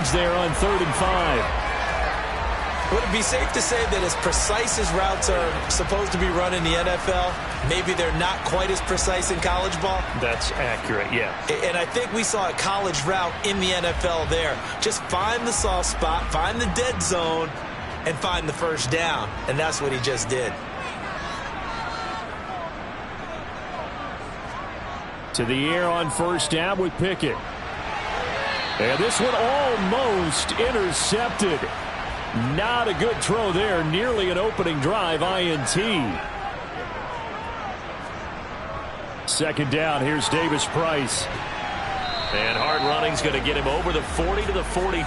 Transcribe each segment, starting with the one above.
yards there on 3rd and 5. Would it be safe to say that as precise as routes are supposed to be run in the NFL, maybe they're not quite as precise in college ball? That's accurate, yeah. And I think we saw a college route in the NFL there. Just find the soft spot, find the dead zone, and find the first down. And that's what he just did. To the air on 1st down with Pickett. And this one almost intercepted. Not a good throw there. Nearly an opening drive INT. 2nd down. Here's Davis Price. And hard running's going to get him over the 40 to the 42.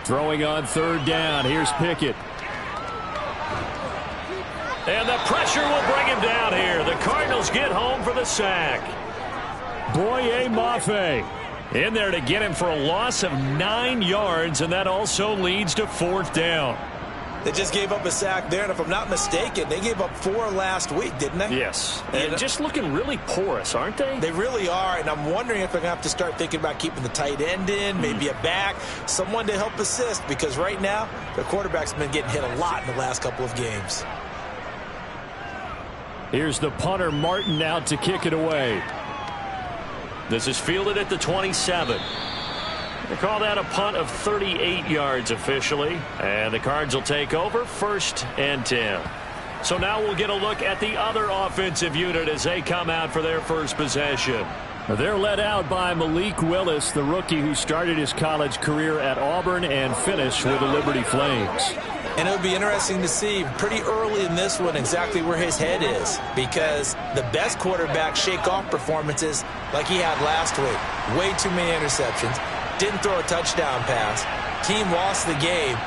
Throwing on 3rd down. Here's Pickett. And the pressure will bring him down here. The Cardinals get home for the sack. Boye Mafe in there to get him for a loss of 9 yards, and that also leads to 4th down. They just gave up a sack there, and if I'm not mistaken, they gave up 4 last week, didn't they? Yes. And just looking really porous, aren't they? They really are, and I'm wondering if they're going to have to start thinking about keeping the tight end in, maybe a back, someone to help assist, because right now, their quarterback's been getting hit a lot in the last couple of games. Here's the punter, Martin, out to kick it away. This is fielded at the 27. They call that a punt of 38 yards officially. And the Cards will take over 1st and 10. So now we'll get a look at the other offensive unit as they come out for their first possession. They're led out by Malik Willis, the rookie who started his college career at Auburn and finished with the Liberty Flames. And it would be interesting to see pretty early in this one exactly where his head is, because the best quarterback shake off performances like he had last week. Way too many interceptions. Didn't throw a touchdown pass. Team lost the game.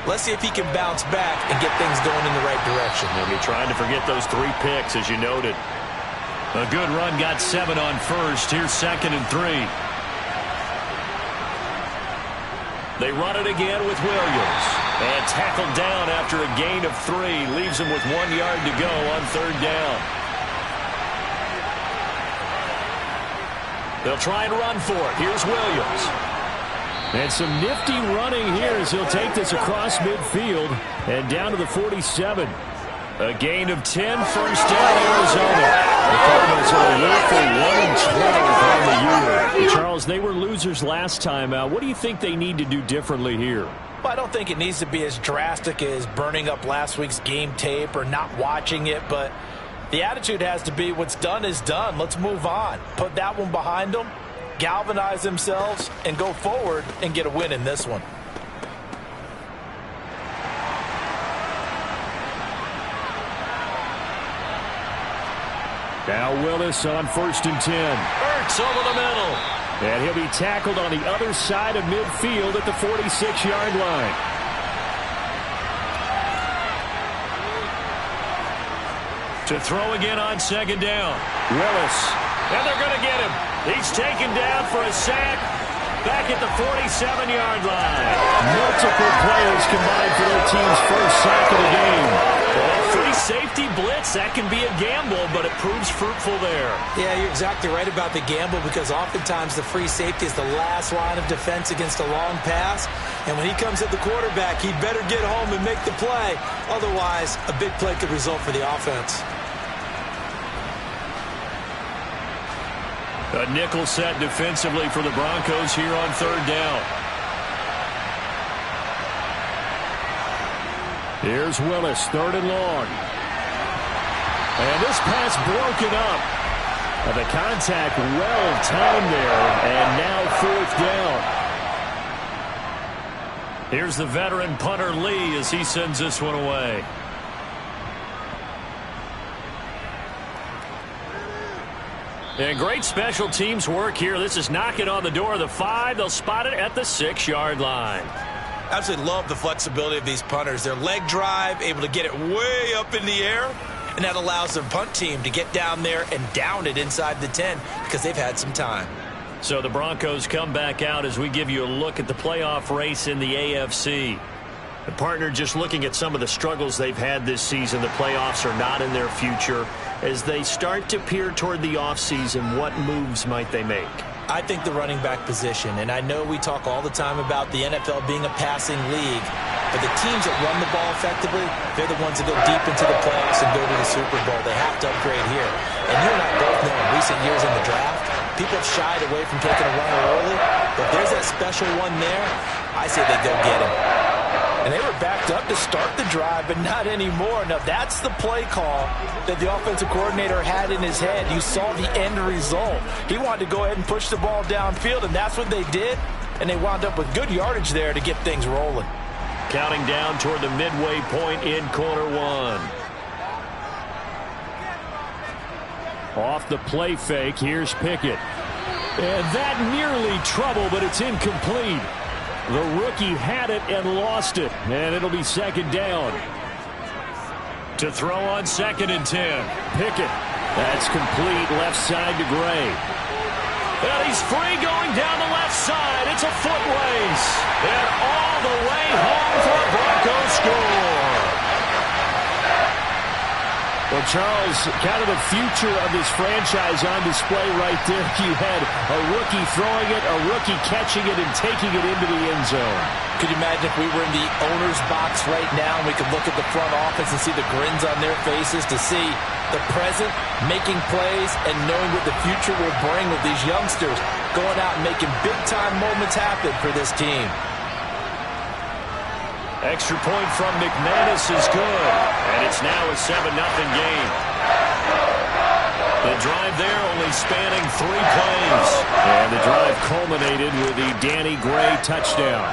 Let's see if he can bounce back and get things going in the right direction. They'll be trying to forget those 3 picks, as you noted. A good run, got 7 on 1st. Here's 2nd and 3. They run it again with Williams. And tackled down after a gain of 3. Leaves him with 1 yard to go on 3rd down. They'll try and run for it. Here's Williams. And some nifty running here as he'll take this across midfield and down to the 47. A gain of 10, 1st down, Arizona. The Cardinals are a 1-12 on the year. Charles, they were losers last time out. What do you think they need to do differently here? Well, I don't think it needs to be as drastic as burning up last week's game tape or not watching it, but the attitude has to be what's done is done. Let's move on. Put that one behind them, galvanize themselves, and go forward and get a win in this one. Now Willis on 1st and 10. Ertz over the middle. And he'll be tackled on the other side of midfield at the 46-yard line. To throw again on 2nd down. Willis. And they're going to get him. He's taken down for a sack back at the 47-yard line. Multiple players combined for their team's first sack of the game. Well, free safety blitz, that can be a gamble, but it proves fruitful there. Yeah, you're exactly right about the gamble, because oftentimes the free safety is the last line of defense against a long pass. And when he comes at the quarterback, he'd better get home and make the play. Otherwise, a big play could result for the offense. A nickel set defensively for the Broncos here on 3rd down. Here's Willis, 3rd and long. And this pass broken up. And the contact well timed there, and now 4th down. Here's the veteran punter Lee as he sends this one away. And great special teams work here. This is knocking on the door of the 5. They'll spot it at the 6-yard line. Absolutely love the flexibility of these punters. Their leg drive, able to get it way up in the air, and that allows their punt team to get down there and down it inside the 10 because they've had some time. So the Broncos come back out as we give you a look at the playoff race in the AFC. The partner, just looking at some of the struggles they've had this season, the playoffs are not in their future. as they start to peer toward the offseason, what moves might they make? I think the running back position, and I know we talk all the time about the NFL being a passing league, but the teams that run the ball effectively, they're the ones that go deep into the playoffs and go to the Super Bowl. They have to upgrade here. And you and I both know in recent years in the draft, people have shied away from taking a runner early, but if there's that special one there, I say they go get him. And they were backed up to start the drive, but not anymore. Now, that's the play call that the offensive coordinator had in his head. You saw the end result. He wanted to go ahead and push the ball downfield, and that's what they did. And they wound up with good yardage there to get things rolling. Counting down toward the midway point in quarter one. Off the play fake, here's Pickett. And that nearly trouble, but it's incomplete. The rookie had it and lost it, and it'll be second down. To throw on 2nd and 10. Pickett. That's complete left side to Gray. And he's free going down the left side. It's a foot race. And all the way home for a Broncos score. Well, Charles, kind of the future of this franchise on display right there. You had a rookie throwing it, a rookie catching it, and taking it into the end zone. Could you imagine if we were in the owner's box right now and we could look at the front office and see the grins on their faces, to see the present making plays and knowing what the future will bring with these youngsters going out and making big-time moments happen for this team. Extra point from McManus is good, and it's now a 7-0 game. The drive there only spanning 3 plays. And the drive culminated with the Danny Gray touchdown.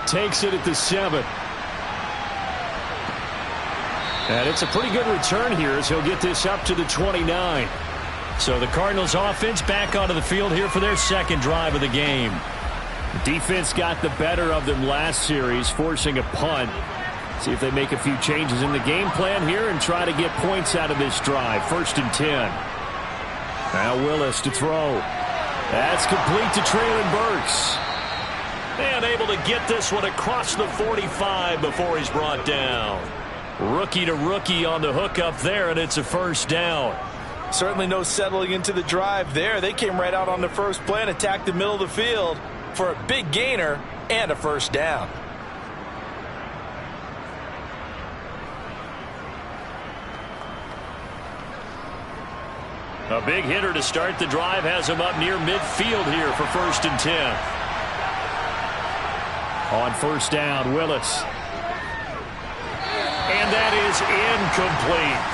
Takes it at the 7. And it's a pretty good return here as he'll get this up to the 29. So the Cardinals offense back onto the field here for their second drive of the game. Defense got the better of them last series, forcing a punt. See if they make a few changes in the game plan here and try to get points out of this drive. 1st and 10. Now Willis to throw. That's complete to Treylon Burks. And able to get this one across the 45 before he's brought down. Rookie to rookie on the hook up there, and it's a 1st down. Certainly no settling into the drive there. They came right out on the first play and attacked the middle of the field for a big gainer and a 1st down. A big hitter to start the drive has him up near midfield here for 1st and 10. On 1st down, Willis. And that is incomplete.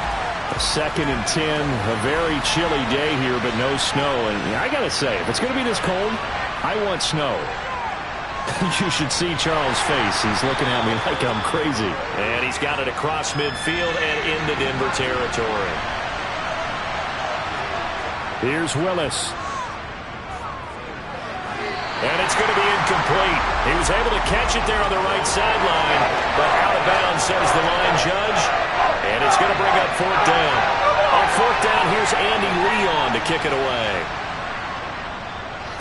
2nd and 10, a very chilly day here, but no snow. And I got to say, if it's going to be this cold, I want snow. You should see Charles' face. He's looking at me like I'm crazy. And he's got it across midfield and into Denver territory. Here's Willis. And it's going to be incomplete. He was able to catch it there on the right sideline, but out of bounds, says the line judge. And it's going to bring up 4th down. On 4th down, here's Andy Leon to kick it away.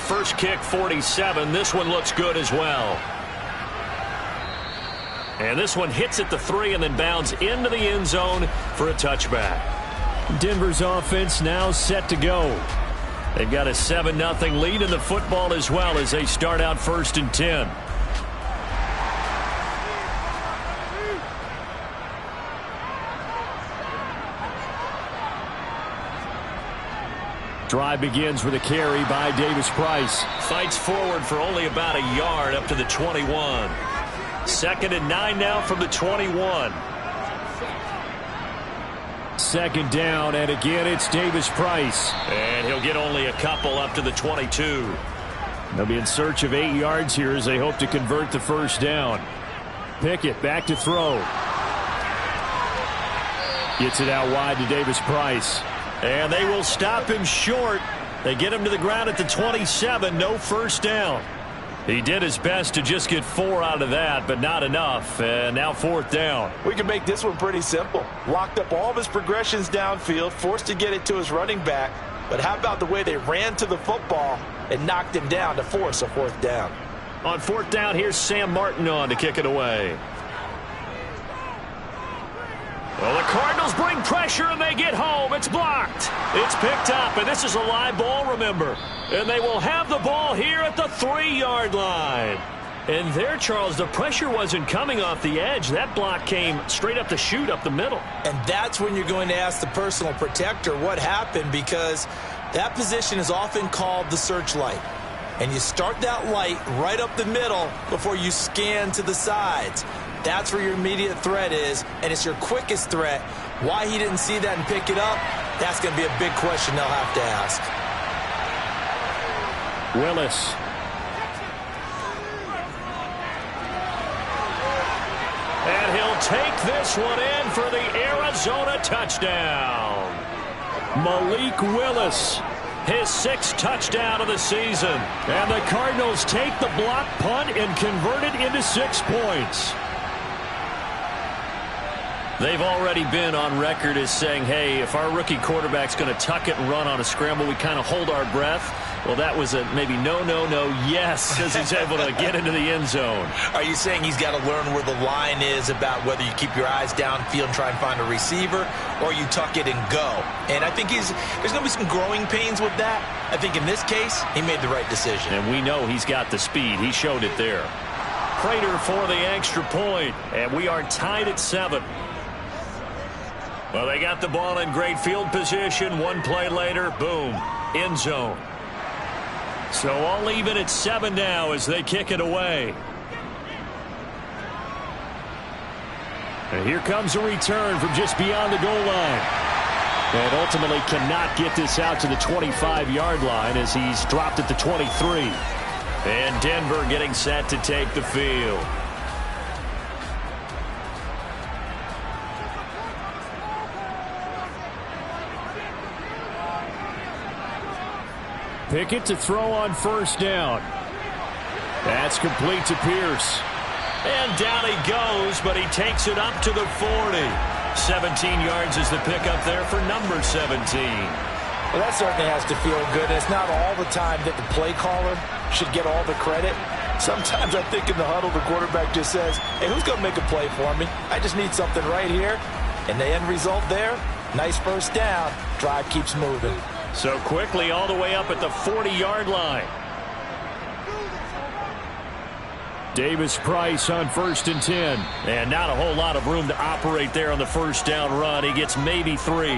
First kick, 47. This one looks good as well. And this one hits at the 3 and then bounds into the end zone for a touchback. Denver's offense now set to go. They've got a 7-0 lead in the football as well as they start out 1st and 10. Drive begins with a carry by Davis-Price. Fights forward for only about a yard up to the 21. 2nd and 9 now from the 21. 2nd down, and again it's Davis-Price. And he'll get only a couple up to the 22. They'll be in search of 8 yards here as they hope to convert the 1st down. Pickett back to throw. Gets it out wide to Davis-Price. And they will stop him short. They get him to the ground at the 27. No 1st down. He did his best to just get 4 out of that, but not enough. And now 4th down. We can make this one pretty simple. Locked up all of his progressions downfield, forced to get it to his running back. But how about the way they ran to the football and knocked him down to force a 4th down? On 4th down, here's Sam Martin on to kick it away. Well, the Cardinals bring pressure, and they get home. It's blocked. It's picked up, and this is a live ball, remember. And they will have the ball here at the 3-yard line. And there, Charles, the pressure wasn't coming off the edge. That block came straight up the chute, up the middle. And that's when you're going to ask the personal protector what happened, because that position is often called the searchlight. And you start that light right up the middle before you scan to the sides. That's where your immediate threat is, and it's your quickest threat. Why he didn't see that and pick it up, that's going to be a big question they'll have to ask. Willis. And he'll take this one in for the Arizona touchdown. Malik Willis, his 6th touchdown of the season. And the Cardinals take the block punt and convert it into 6 points. They've already been on record as saying, hey, if our rookie quarterback's going to tuck it and run on a scramble, we kind of hold our breath. Well, that was a maybe no, yes, as he's able to get into the end zone. Are you saying he's got to learn where the line is about whether you keep your eyes downfield and try and find a receiver, or you tuck it and go? And I think there's going to be some growing pains with that. I think in this case, he made the right decision. And we know he's got the speed. He showed it there. Prater for the extra point, and we are tied at 7. Well, they got the ball in great field position. One play later, boom, end zone. So all even at 7 now as they kick it away. And here comes a return from just beyond the goal line. And ultimately cannot get this out to the 25-yard line as he's dropped at the 23. And Denver getting set to take the field. Pickett to throw on first down. That's complete to Pierce. And down he goes, but he takes it up to the 40. 17 yards is the pickup there for number 17. Well, that certainly has to feel good. It's not all the time that the play caller should get all the credit. Sometimes I think in the huddle, the quarterback just says, hey, who's going to make a play for me? I just need something right here. And the end result there, nice first down. Drive keeps moving. So quickly all the way up at the 40-yard line. Davis Price on 1st and 10. And not a whole lot of room to operate there on the first down run. He gets maybe 3.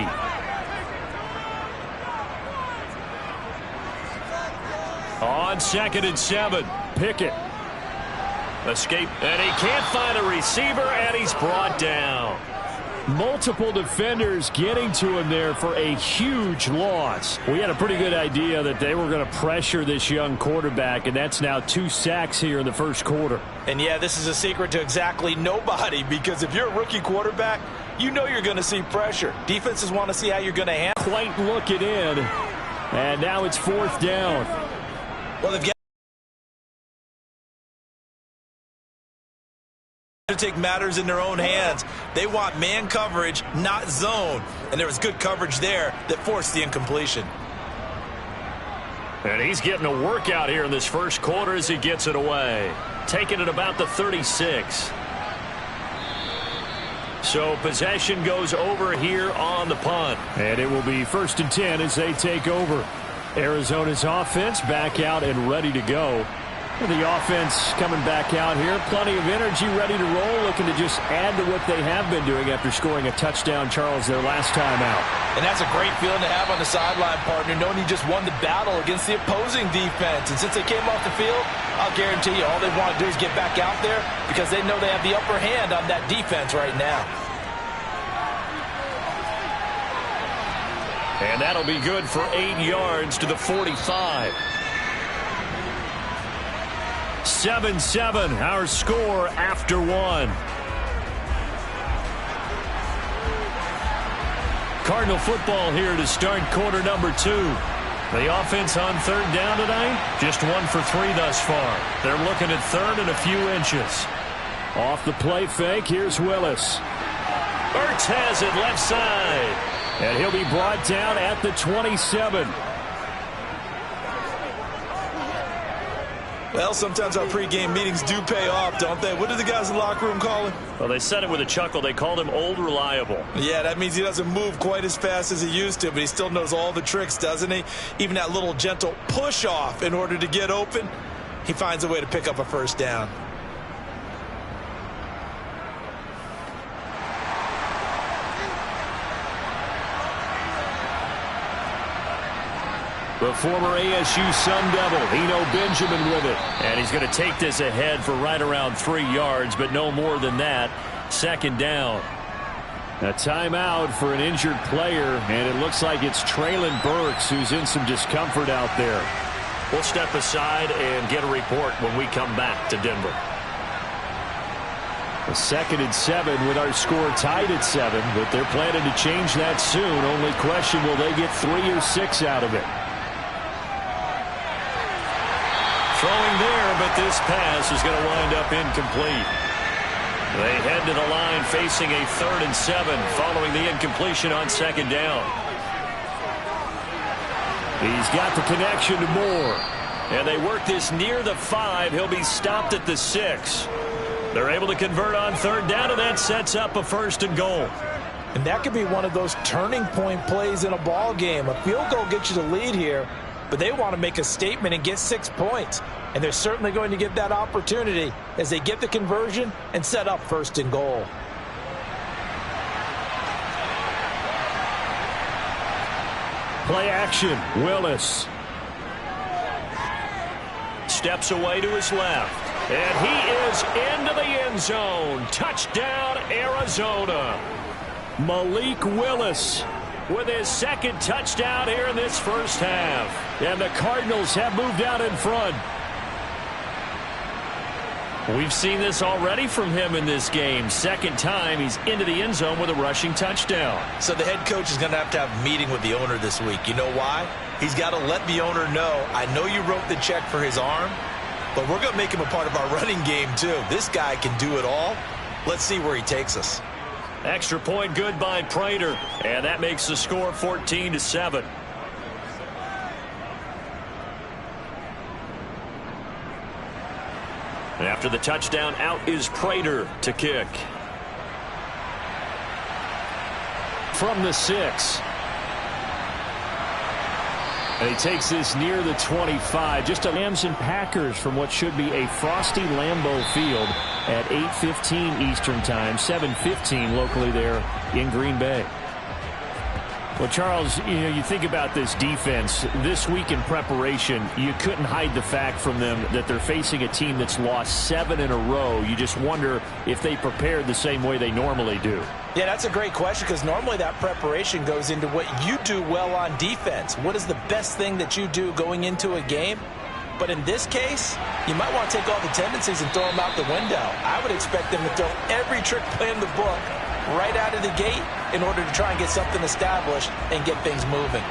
On 2nd and 7, Pickett. Escape, and he can't find a receiver, and he's brought down. Multiple defenders getting to him there for a huge loss. We had a pretty good idea that they were going to pressure this young quarterback, and that's now 2 sacks here in the first quarter. And yeah, this is a secret to exactly nobody, because if you're a rookie quarterback, you know you're going to see pressure. Defenses want to see how you're going to handle. Quite look it in, and now it's 4th down. Well, they've got to take matters in their own hands. They want man coverage, not zone. And there was good coverage there that forced the incompletion. And he's getting a workout here in this first quarter as he gets it away. Taking it about the 36. So possession goes over here on the punt. And it will be 1st and 10 as they take over. Arizona's offense back out and ready to go. The offense coming back out here. Plenty of energy, ready to roll, looking to just add to what they have been doing after scoring a touchdown, Charles, their last time out. And that's a great feeling to have on the sideline, partner, knowing you just won the battle against the opposing defense. And since they came off the field, I'll guarantee you all they want to do is get back out there because they know they have the upper hand on that defense right now. And that'll be good for 8 yards to the 45. 7-7, our score after 1. Cardinal football here to start quarter number 2. The offense on 3rd down tonight, just 1 for 3 thus far. They're looking at 3rd and a few inches. Off the play fake, here's Willis. Ertz has it left side. And he'll be brought down at the 27. Well, sometimes our pregame meetings do pay off, don't they? What do the guys in the locker room call him? Well, they said it with a chuckle. They called him Old Reliable. Yeah, that means he doesn't move quite as fast as he used to, but he still knows all the tricks, doesn't he? Even that little gentle push-off in order to get open, he finds a way to pick up a first down. The former ASU Sun Devil, Eno Benjamin with it. And he's going to take this ahead for right around 3 yards, but no more than that. Second down. A timeout for an injured player, and it looks like it's Treylon Burks who's in some discomfort out there. We'll step aside and get a report when we come back to Denver. A 2nd and 7 with our score tied at 7, but they're planning to change that soon. Only question, will they get 3 or 6 out of it? Throwing there, but this pass is going to wind up incomplete. They head to the line facing a 3rd and 7 following the incompletion on 2nd down. He's got the connection to Moore. And they work this near the 5. He'll be stopped at the 6. They're able to convert on 3rd down, and that sets up a 1st and goal. And that could be one of those turning point plays in a ball game. A field goal gets you the lead here, but they want to make a statement and get 6 points. And they're certainly going to get that opportunity as they get the conversion and set up 1st and goal. Play action, Willis. Steps away to his left. And he is into the end zone. Touchdown, Arizona. Malik Willis with his 2nd touchdown here in this first half. And the Cardinals have moved out in front. We've seen this already from him in this game. 2nd time he's into the end zone with a rushing touchdown. So the head coach is going to have a meeting with the owner this week. You know why? He's got to let the owner know, I know you wrote the check for his arm, but we're going to make him a part of our running game too. This guy can do it all. Let's see where he takes us. Extra point good by Prater, and that makes the score 14-7. After the touchdown, out is Prater to kick. From the 6. And he takes this near the 25. Just a Rams and Packers from what should be a frosty Lambeau Field at 8:15 Eastern Time, 7:15 locally there in Green Bay. Well, Charles, you think about this defense. This week in preparation, you couldn't hide the fact from them that they're facing a team that's lost 7 in a row. You just wonder if they prepared the same way they normally do. Yeah, that's a great question because normally that preparation goes into what you do well on defense. What is the best thing that you do going into a game? But in this case, you might want to take all the tendencies and throw them out the window. I would expect them to throw every trick play in the book right out of the gate in order to try and get something established and get things moving.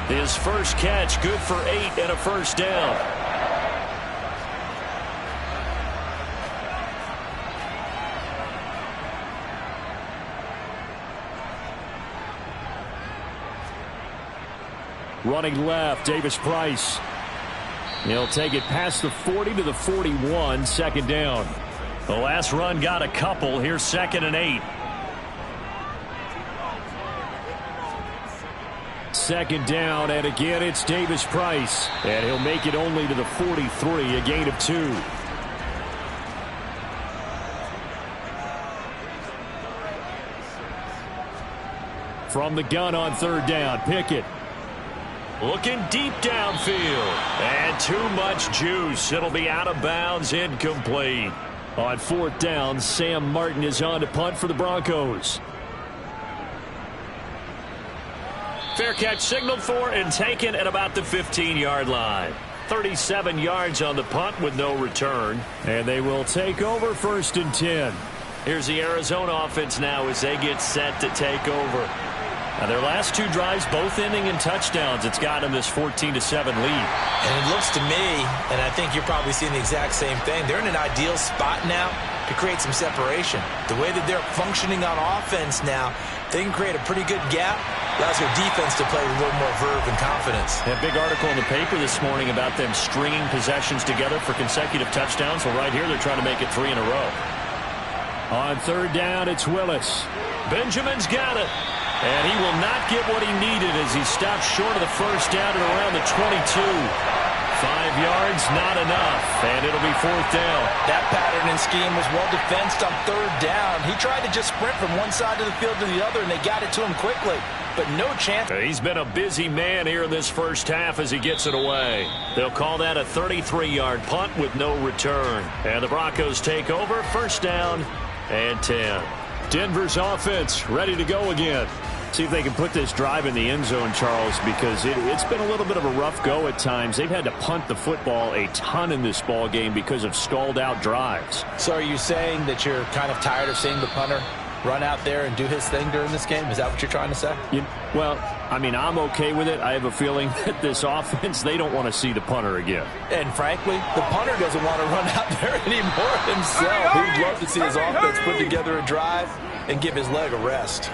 His first catch, good for 8 and a first down. Running left, Davis Price. He'll take it past the 40 to the 41, 2nd down. The last run got a couple. Here's 2nd and 8. 2nd down, and again it's Davis Price. And he'll make it only to the 43, a gain of 2. From the gun on 3rd down, Pickett. Looking deep downfield. And too much juice. It'll be out of bounds, incomplete. On 4th down, Sam Martin is on to punt for the Broncos. Fair catch signaled for and taken at about the 15-yard line. 37 yards on the punt with no return. And they will take over 1st and 10. Here's the Arizona offense now as they get set to take over. Now their last two drives, both ending in touchdowns. It's got them this 14-7 lead. And it looks to me, and I think you're probably seeing the exact same thing, they're in an ideal spot now to create some separation. The way that they're functioning on offense now, they can create a pretty good gap. Allows their defense to play with a little more verve and confidence. A big article in the paper this morning about them stringing possessions together for consecutive touchdowns. Well, right here, they're trying to make it 3 in a row. On third down, it's Willis. Benjamin's got it. And he will not get what he needed as he stops short of the first down at around the 22. 5 yards, not enough, and it'll be fourth down. That pattern and scheme was well defensed on third down. He tried to just sprint from one side of the field to the other, and they got it to him quickly, but no chance. He's been a busy man here in this first half as he gets it away. They'll call that a 33-yard punt with no return. And the Broncos take over, first down and 10. Denver's offense ready to go again. See if they can put this drive in the end zone, Charles, because it's been a little bit of a rough go at times. They've had to punt the football a ton in this ball game because of stalled-out drives. So are you saying that you're kind of tired of seeing the punter run out there and do his thing during this game? Is that what you're trying to say? Well, I mean, I'm okay with it. I have a feeling that this offense, they don't want to see the punter again. And frankly, the punter doesn't want to run out there anymore himself. He'd love to see his offense put together a drive and give his leg a rest.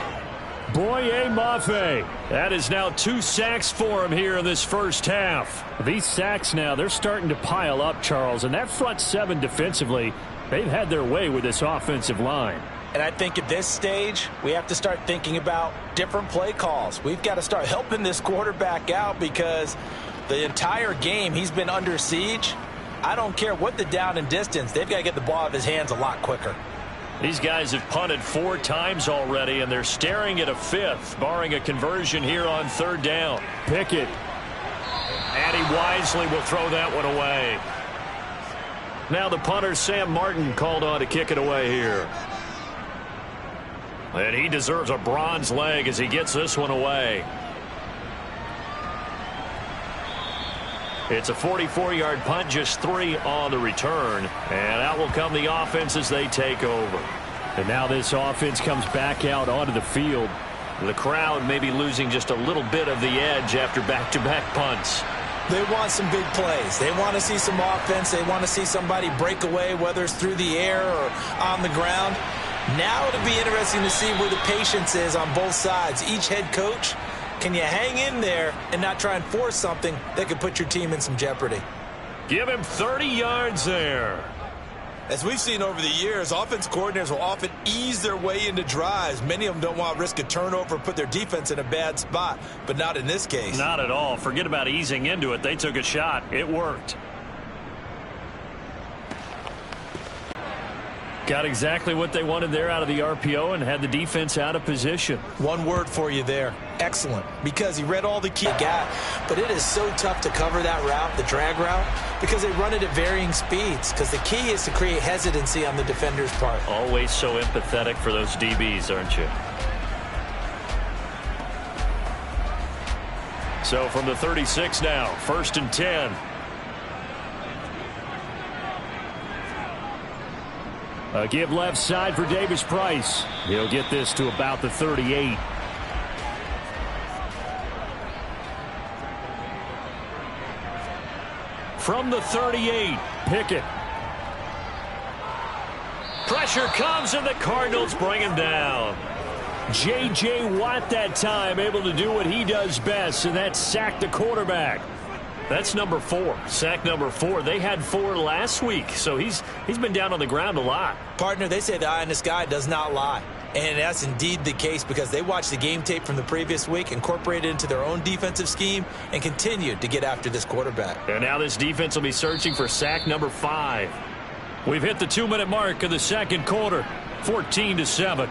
Boye Mafe. That is now 2 sacks for him here in this first half. These sacks now, they're starting to pile up, Charles. And that front seven defensively, they've had their way with this offensive line. And I think at this stage, we have to start thinking about different play calls. We've got to start helping this quarterback out because the entire game he's been under siege. I don't care what the down and distance. They've got to get the ball out of his hands a lot quicker. These guys have punted 4 times already, and they're staring at a 5th, barring a conversion here on third down. Pickett. And he wisely will throw that one away. Now the punter, Sam Martin, called on to kick it away here. And he deserves a bronze leg as he gets this one away. It's a 44-yard punt, just 3 on the return. And out will come the offense as they take over. And now this offense comes back out onto the field. The crowd may be losing just a little bit of the edge after back-to-back punts. They want some big plays. They want to see some offense. They want to see somebody break away, whether it's through the air or on the ground. Now it'll be interesting to see where the patience is on both sides. Each head coach, can you hang in there and not try and force something that could put your team in some jeopardy? Give him 30 yards there. As we've seen over the years, offense coordinators will often ease their way into drives. Many of them don't want to risk a turnover, put their defense in a bad spot, but not in this case. Not at all. Forget about easing into it. They took a shot. It worked. Got exactly what they wanted there out of the RPO and had the defense out of position. One word for you there. Excellent. Because he read all the key got. But it is so tough to cover that route, the drag route, because they run it at varying speeds. Because the key is to create hesitancy on the defender's part. Always so empathetic for those DBs, aren't you? So from the 36 now, 1st and 10. A give left side for Davis Price. He'll get this to about the 38. From the 38, Pickett. Pressure comes, and the Cardinals bring him down. J.J. Watt that time able to do what he does best, and that's sack the quarterback. That's number 4. Sack number 4. They had 4 last week, so he's been down on the ground a lot. Partner, they say the eye in the sky does not lie. And that's indeed the case because they watched the game tape from the previous week, incorporated it into their own defensive scheme, and continued to get after this quarterback. And now this defense will be searching for sack number 5. We've hit the 2-minute mark of the second quarter, 14-7.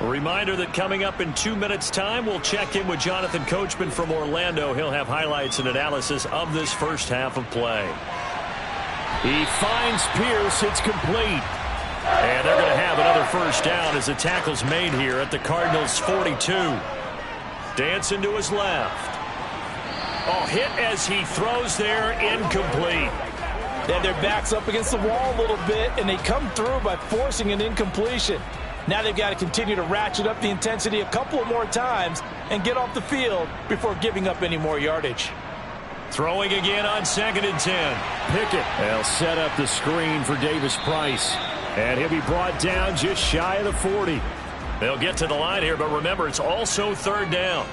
A reminder that coming up in 2 minutes' time, we'll check in with Jonathan Coachman from Orlando. He'll have highlights and analysis of this first half of play. He finds Pierce. It's complete. And they're going to have another first down as the tackle's made here at the Cardinals' 42. Dancing to his left. Oh, hit as he throws there, incomplete. They have their backs up against the wall a little bit, and they come through by forcing an incompletion. Now they've got to continue to ratchet up the intensity a couple of more times and get off the field before giving up any more yardage. Throwing again on 2nd and 10. Pickett. They'll set up the screen for Davis Price. And he'll be brought down just shy of the 40. They'll get to the line here, but remember, it's also 3rd down.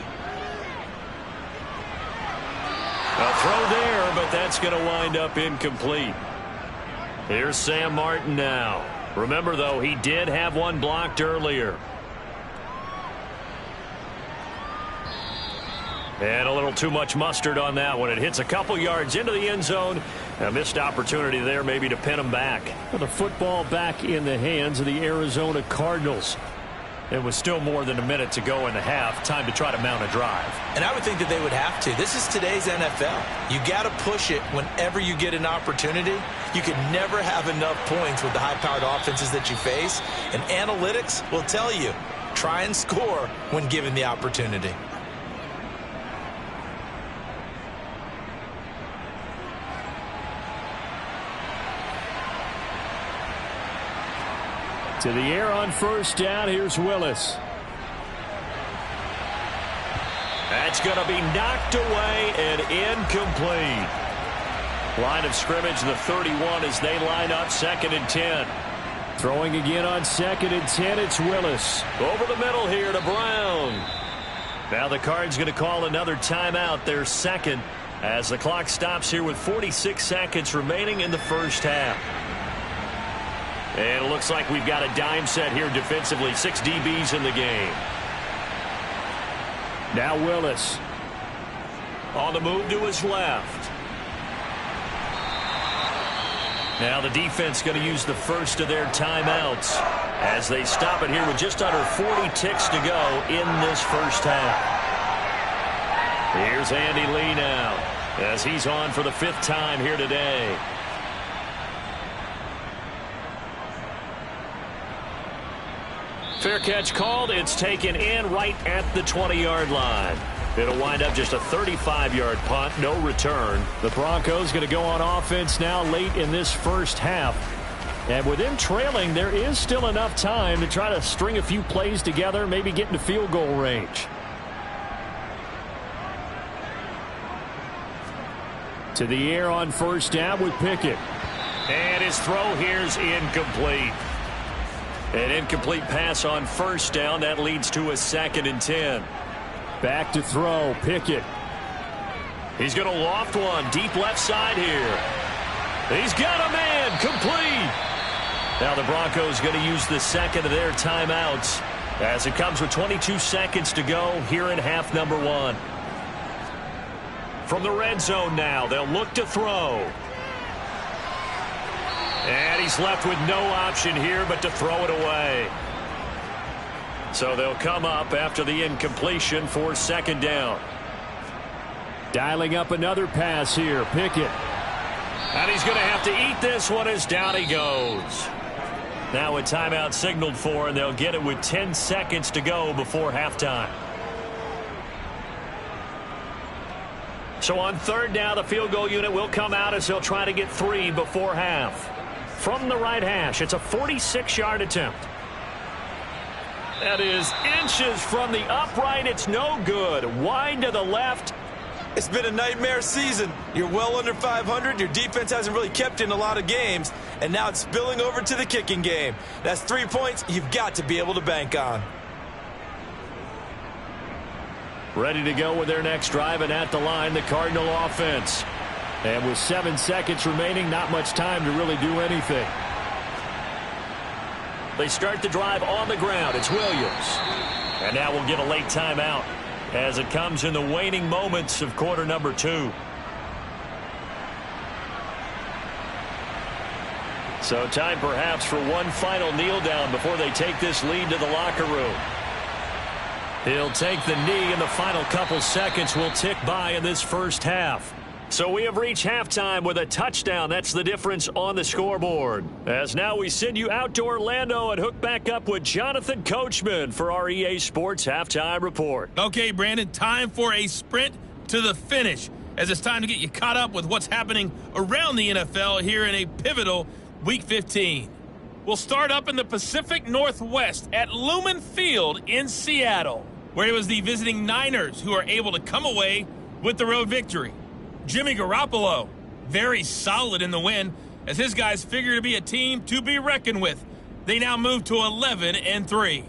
A throw there, but that's going to wind up incomplete. Here's Sam Martin now. Remember, though, he did have one blocked earlier. And a little too much mustard on that one. It hits a couple yards into the end zone. A missed opportunity there maybe to pin him back. The football back in the hands of the Arizona Cardinals. It was still more than a minute to go in the half. Time to try to mount a drive. And I would think that they would have to. This is today's NFL. You got to push it whenever you get an opportunity. You can never have enough points with the high-powered offenses that you face. And analytics will tell you, try and score when given the opportunity. To the air on 1st down. Here's Willis. That's going to be knocked away and incomplete. Line of scrimmage, the 31 as they line up 2nd and 10. Throwing again on 2nd and 10. It's Willis. Over the middle here to Brown. Now the Cards going to call another timeout, their 2nd, as the clock stops here with 46 seconds remaining in the 1st half. And it looks like we've got a dime set here defensively. 6 DBs in the game. Now Willis. On the move to his left. Now the defense going to use the first of their timeouts as they stop it here with just under 40 ticks to go in this 1st half. Here's Andy Lee now as he's on for the 5th time here today. Fair catch called. It's taken in right at the 20-yard line. It'll wind up just a 35-yard punt, no return. The Broncos going to go on offense now late in this 1st half. And with them trailing, there is still enough time to try to string a few plays together, maybe get into field goal range. To the air on 1st down with Pickett. And his throw here's incomplete. An incomplete pass on 1st down. That leads to a 2nd and 10. Back to throw. Pickett. He's going to loft one deep left side here. He's got a man. Complete. Now the Broncos going to use the 2nd of their timeouts as it comes with 22 seconds to go here in half number 1. From the red zone now, they'll look to throw. And he's left with no option here but to throw it away. So they'll come up after the incompletion for 2nd down. Dialing up another pass here. Pickett. And he's going to have to eat this one as down he goes. Now a timeout signaled for, and they'll get it with 10 seconds to go before halftime. So on 3rd down, the field goal unit will come out as they'll try to get 3 before half. From the right hash, it's a 46-yard attempt. That is inches from the upright. It's no good. Wide to the left. It's been a nightmare season. You're well under 500. Your defense hasn't really kept in a lot of games. And now it's spilling over to the kicking game. That's 3 points you've got to be able to bank on. Ready to go with their next drive, and at the line, the Cardinal offense. And with 7 seconds remaining, not much time to really do anything. They start the drive on the ground. It's Williams. And now we'll get a late timeout as it comes in the waning moments of quarter number 2. So time perhaps for one final kneel down before they take this lead to the locker room. He'll take the knee, and the final couple seconds will tick by in this 1st half. So we have reached halftime with a touchdown. That's the difference on the scoreboard. As now we send you out to Orlando and hook back up with Jonathan Coachman for our EA Sports Halftime Report. Okay, Brandon, time for a sprint to the finish, as it's time to get you caught up with what's happening around the NFL here in a pivotal Week 15. will start up in the Pacific Northwest at Lumen Field in Seattle, where it was the visiting Niners who are able to come away with the road victory. Jimmy Garoppolo, very solid in the win, as his guys figure to be a team to be reckoned with. They now move to 11-3.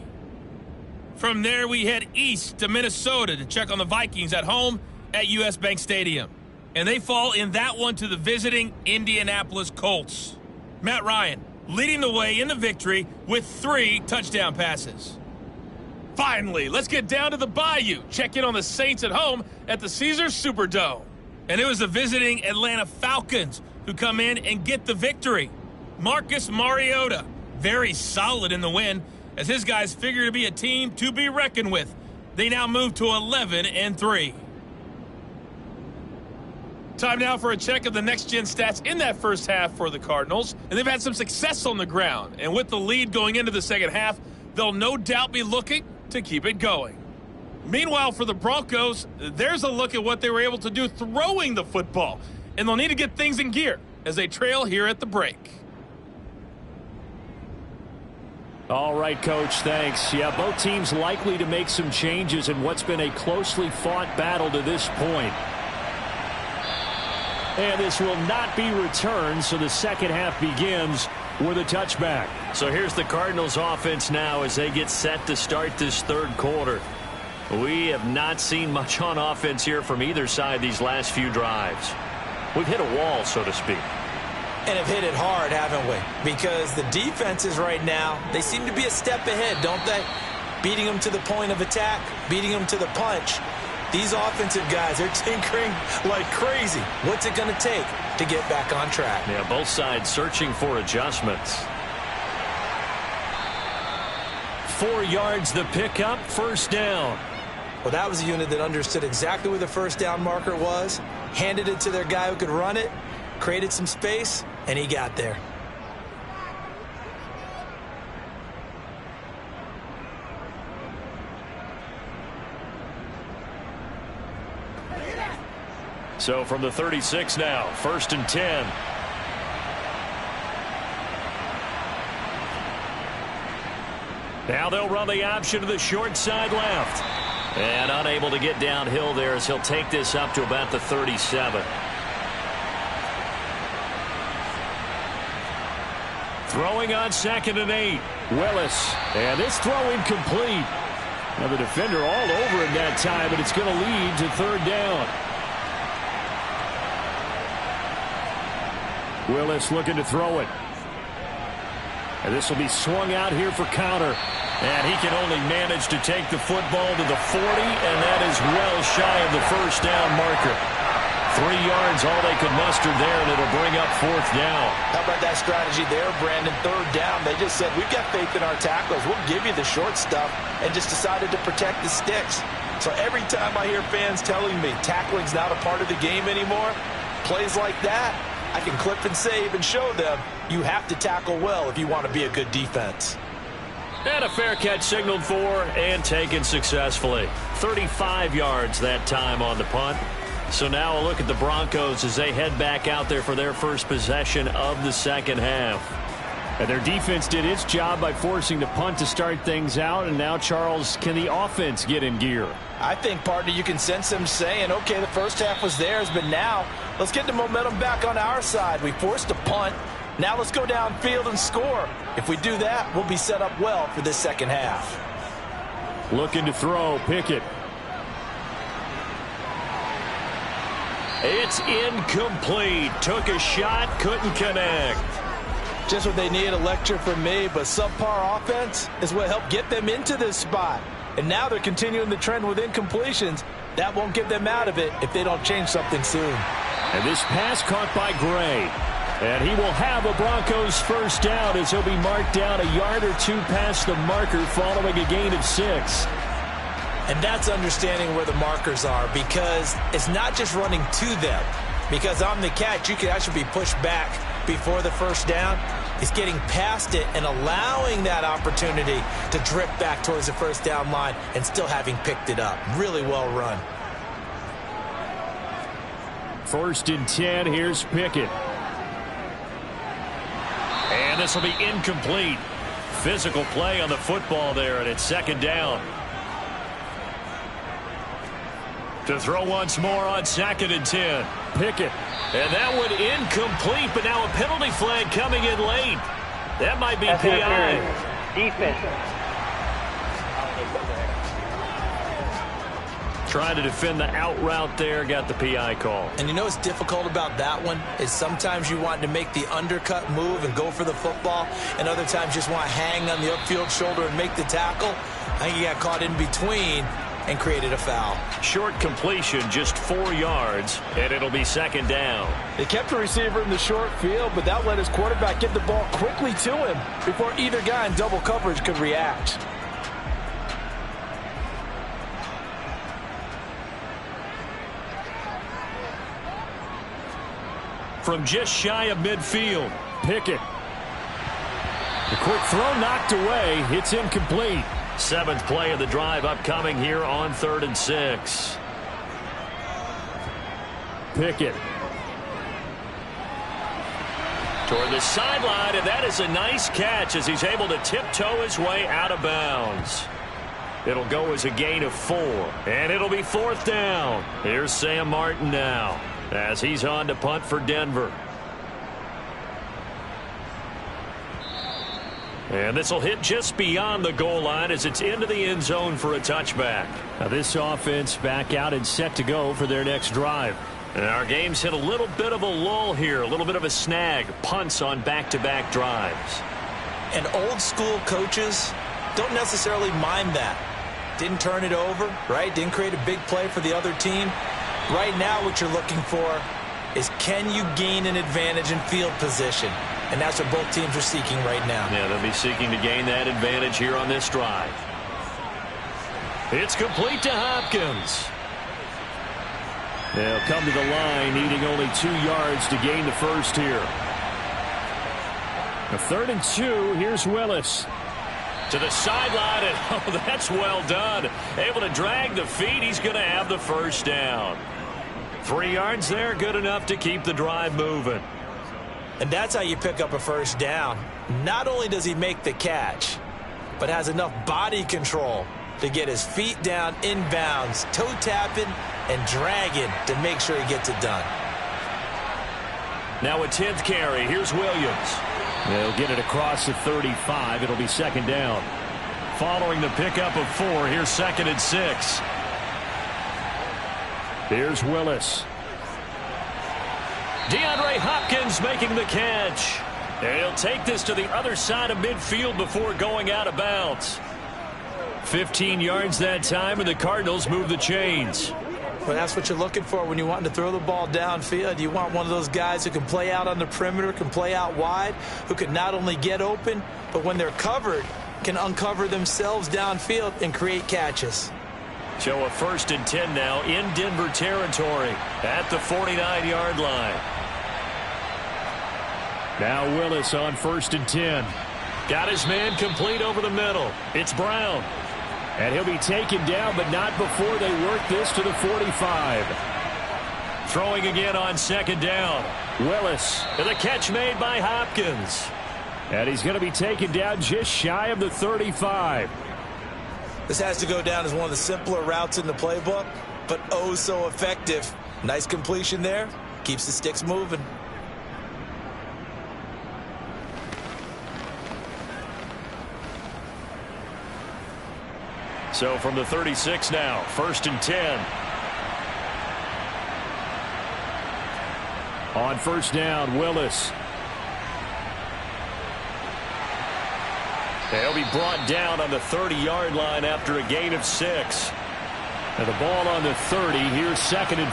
From there, we head east to Minnesota to check on the Vikings at home at US Bank Stadium. And they fall in that one to the visiting Indianapolis Colts. Matt Ryan leading the way in the victory with 3 touchdown passes. Finally, let's get down to the Bayou. Check in on the Saints at home at the Caesars Superdome. And it was the visiting Atlanta Falcons who come in and get the victory. Marcus Mariota, very solid in the win, as his guys figure to be a team to be reckoned with. They now move to 11-3. Time now for a check of the next-gen stats in that first half for the Cardinals. And they've had some success on the ground. And with the lead going into the second half, they'll no doubt be looking to keep it going. Meanwhile, for the Broncos, there's a look at what they were able to do throwing the football. And they'll need to get things in gear as they trail here at the break. All right, Coach, thanks. Yeah, both teams likely to make some changes in what's been a closely fought battle to this point. And this will not be returned, so the second half begins with a touchback. So here's the Cardinals offense now as they get set to start this third quarter. We have not seen much on offense here from either side these last few drives. We've hit a wall, so to speak. And have hit it hard, haven't we? Because the defenses right now, they seem to be a step ahead, don't they? Beating them to the point of attack, beating them to the punch. These offensive guys are tinkering like crazy. What's it going to take to get back on track? Yeah, both sides searching for adjustments. 4 yards the pickup, first down. Well, that was a unit that understood exactly where the first down marker was, handed it to their guy who could run it, created some space, and he got there. So from the 36 now, 1st and 10. Now they'll run the option to the short side left. And unable to get downhill there as he'll take this up to about the 37. Throwing on 2nd and 8. Willis. And this throw incomplete. Now the defender all over him that time, but it's going to lead to 3rd down. Willis looking to throw it. And this will be swung out here for counter. And he can only manage to take the football to the 40, and that is well shy of the first down marker. 3 yards, all they could muster there, and it'll bring up 4th down. How about that strategy there, Brandon? 3rd down. They just said, we've got faith in our tacklers. We'll give you the short stuff, and just decided to protect the sticks. So every time I hear fans telling me tackling's not a part of the game anymore, plays like that, I can clip and save and show them you have to tackle well if you want to be a good defense. And a fair catch signaled for and taken successfully. 35 yards that time on the punt. So now a look at the Broncos as they head back out there for their first possession of the second half. And their defense did its job by forcing the punt to start things out. And now, Charles, can the offense get in gear? I think, partner, you can sense them saying, okay, the first half was theirs, but now let's get the momentum back on our side. We forced a punt. Now let's go downfield and score. If we do that, we'll be set up well for this second half. Looking to throw, Pickett. It's incomplete. Took a shot, couldn't connect. Just what they need, a lecture from me, but subpar offense is what helped get them into this spot. And now they're continuing the trend with incompletions. That won't get them out of it if they don't change something soon. And this pass caught by Gray. And he will have a Broncos first down as he'll be marked down a yard or two past the marker following a gain of 6. And that's understanding where the markers are, because it's not just running to them. Because on the catch, you can actually be pushed back before the first down. It's getting past it and allowing that opportunity to drip back towards the first down line and still having picked it up. Really well run. 1st and 10, here's Pickett. And this will be incomplete. Physical play on the football there, and it's second down. To throw once more on 2nd and 10. Pickett. And that one incomplete, but now a penalty flag coming in late. That might be PI. Defense. Trying to defend the out route there, got the PI call. And you know what's difficult about that one is sometimes you want to make the undercut move and go for the football, and other times just want to hang on the upfield shoulder and make the tackle. I think he got caught in between and created a foul. Short completion, just 4 yards, and it'll be second down. They kept the receiver in the short field, but that let his quarterback get the ball quickly to him before either guy in double coverage could react. From just shy of midfield, Pickett. The quick throw knocked away. It's incomplete. 7th play of the drive upcoming here on 3rd and 6. Pickett. Toward the sideline, and that is a nice catch as he's able to tiptoe his way out of bounds. It'll go as a gain of 4, and it'll be 4th down. Here's Sam Martin now as he's on to punt for Denver. And this will hit just beyond the goal line as it's into the end zone for a touchback. Now this offense back out and set to go for their next drive. And our game's hit a little bit of a lull here, a little bit of a snag. Punts on back-to-back drives. And old school coaches don't necessarily mind that. Didn't turn it over, right? Didn't create a big play for the other team. Right now what you're looking for is, can you gain an advantage in field position? And that's what both teams are seeking right now. Yeah, they'll be seeking to gain that advantage here on this drive. It's complete to Hopkins. They'll come to the line, needing only 2 yards to gain the first here. A 3rd and 2, here's Willis. To the sideline, and oh, that's well done. Able to drag the feet, he's going to have the first down. 3 yards there, good enough to keep the drive moving. And that's how you pick up a first down. Not only does he make the catch, but has enough body control to get his feet down inbounds, toe tapping and dragging to make sure he gets it done. Now a 10th carry. Here's Williams. They'll get it across the 35. It'll be second down. Following the pickup of 4, here's 2nd and 6. Here's Willis. DeAndre Hopkins making the catch. And he'll take this to the other side of midfield before going out of bounds. 15 yards that time, and the Cardinals move the chains. Well, that's what you're looking for when you want to throw the ball downfield. You want one of those guys who can play out on the perimeter, can play out wide, who can not only get open, but when they're covered, can uncover themselves downfield and create catches. So a 1st and 10 now in Denver territory at the 49-yard line. Now Willis on 1st and 10. Got his man complete over the middle. It's Brown. And he'll be taken down, but not before they work this to the 45. Throwing again on 2nd down. Willis. And the catch made by Hopkins. And he's going to be taken down just shy of the 35. This has to go down as one of the simpler routes in the playbook, but oh so effective. Nice completion there. Keeps the sticks moving. So from the 36 now, 1st and 10. On 1st down, Willis. They'll be brought down on the 30-yard line after a gain of 6. And the ball on the 30. Here's 2nd and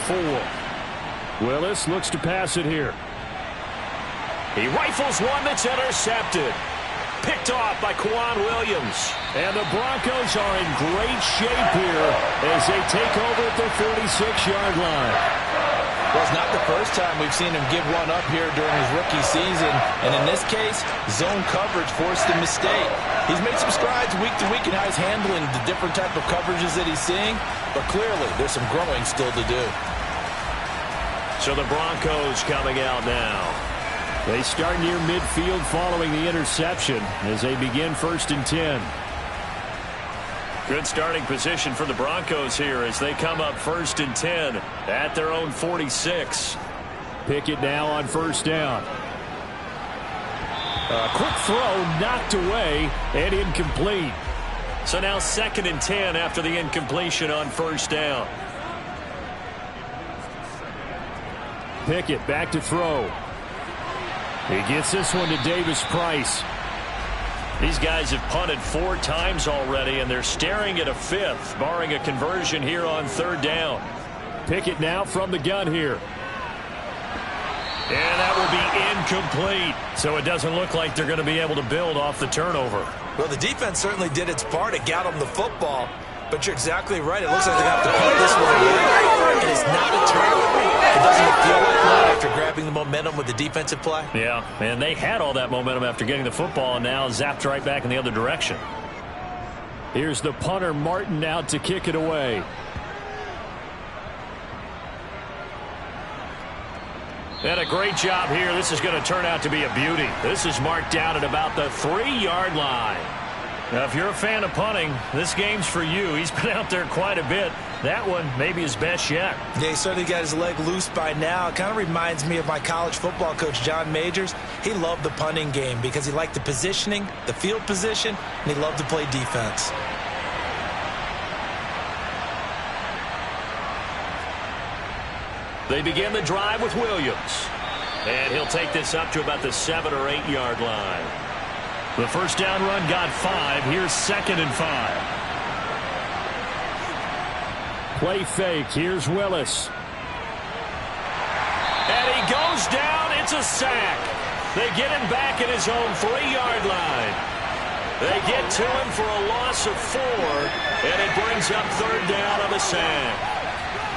4. Willis looks to pass it here. He rifles one that's intercepted. Picked off by Kwan Williams. And the Broncos are in great shape here as they take over at the 46-yard line. Well, it's not the first time we've seen him give one up here during his rookie season. And in this case, zone coverage forced the mistake. He's made some strides week to week in how he's handling the different type of coverages that he's seeing. But clearly, there's some growing still to do. So the Broncos coming out now. They start near midfield following the interception as they begin 1st and 10. Good starting position for the Broncos here as they come up 1st and 10 at their own 46. Pickett now on 1st down. A quick throw knocked away and incomplete. So now 2nd and 10 after the incompletion on 1st down. Pickett back to throw. He gets this one to Davis Price. These guys have punted 4 times already, and they're staring at a 5th, barring a conversion here on 3rd down. Pickett now from the gun here. And that will be incomplete. So it doesn't look like they're going to be able to build off the turnover. Well, the defense certainly did its part. It got them the football. But you're exactly right. It looks like they're going to have to punt this one away. And it's not a turnover. It doesn't feel like one after grabbing the momentum with the defensive play. Yeah, and they had all that momentum after getting the football and now zapped right back in the other direction. Here's the punter, Martin, out to kick it away. And a great job here. This is going to turn out to be a beauty. This is marked down at about the 3-yard line. Now, if you're a fan of punting, this game's for you. He's been out there quite a bit. That one maybe his best yet. Yeah, he certainly got his leg loose by now. It kind of reminds me of my college football coach, John Majors. He loved the punting game because he liked the positioning, the field position, and he loved to play defense. They begin the drive with Williams. And he'll take this up to about the 7 or 8 yard line. The first down run got 5. Here's 2nd and 5. Play fake. Here's Willis. And he goes down. It's a sack. They get him back at his own 3-yard line. They get to him for a loss of 4. And it brings up 3rd down on the sack.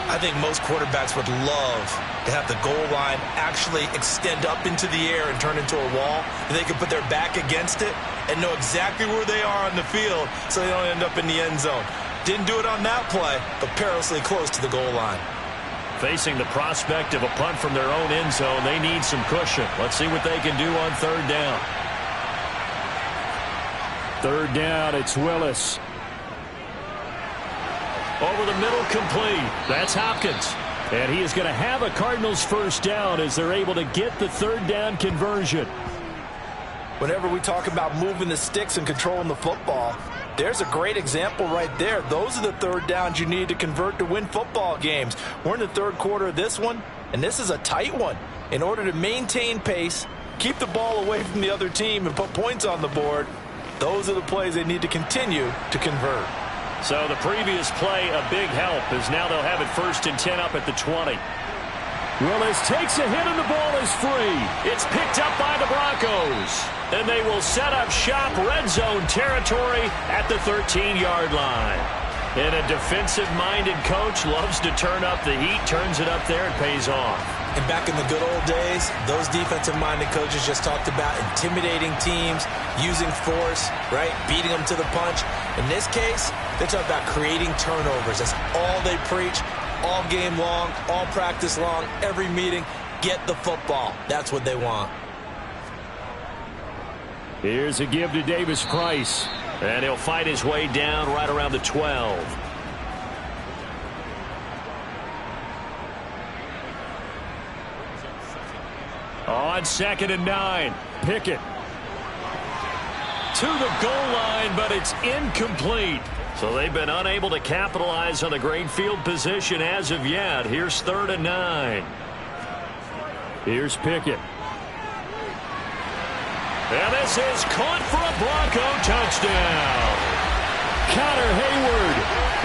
I think most quarterbacks would love to have the goal line actually extend up into the air and turn into a wall. And they can put their back against it and know exactly where they are on the field so they don't end up in the end zone. Didn't do it on that play, but perilously close to the goal line. Facing the prospect of a punt from their own end zone, they need some cushion. Let's see what they can do on 3rd down. 3rd down, it's Willis. Over the middle, complete. That's Hopkins. And he is going to have a Cardinals first down as they're able to get the 3rd down conversion. Whenever we talk about moving the sticks and controlling the football, there's a great example right there. Those are the 3rd downs you need to convert to win football games. We're in the 3rd quarter of this one, and this is a tight one. In order to maintain pace, keep the ball away from the other team, and put points on the board, those are the plays they need to continue to convert. So the previous play, a big help, as now they'll have it 1st and 10 up at the 20. Willis takes a hit and the ball is free. It's picked up by the Broncos. And they will set up shop red zone territory at the 13-yard line. And a defensive-minded coach loves to turn up the heat, turns it up there, and pays off. And back in the good old days, those defensive-minded coaches just talked about intimidating teams, using force, right, beating them to the punch. In this case, they're talking about creating turnovers. That's all they preach, all game long, all practice long, every meeting. Get the football. That's what they want. Here's a give to Davis Price. And he'll fight his way down right around the 12. On 2nd and 9, Pickett. To the goal line, but it's incomplete. So they've been unable to capitalize on the great field position as of yet. Here's 3rd and 9. Here's Pickett. And this is caught for a Bronco touchdown. Connor Hayward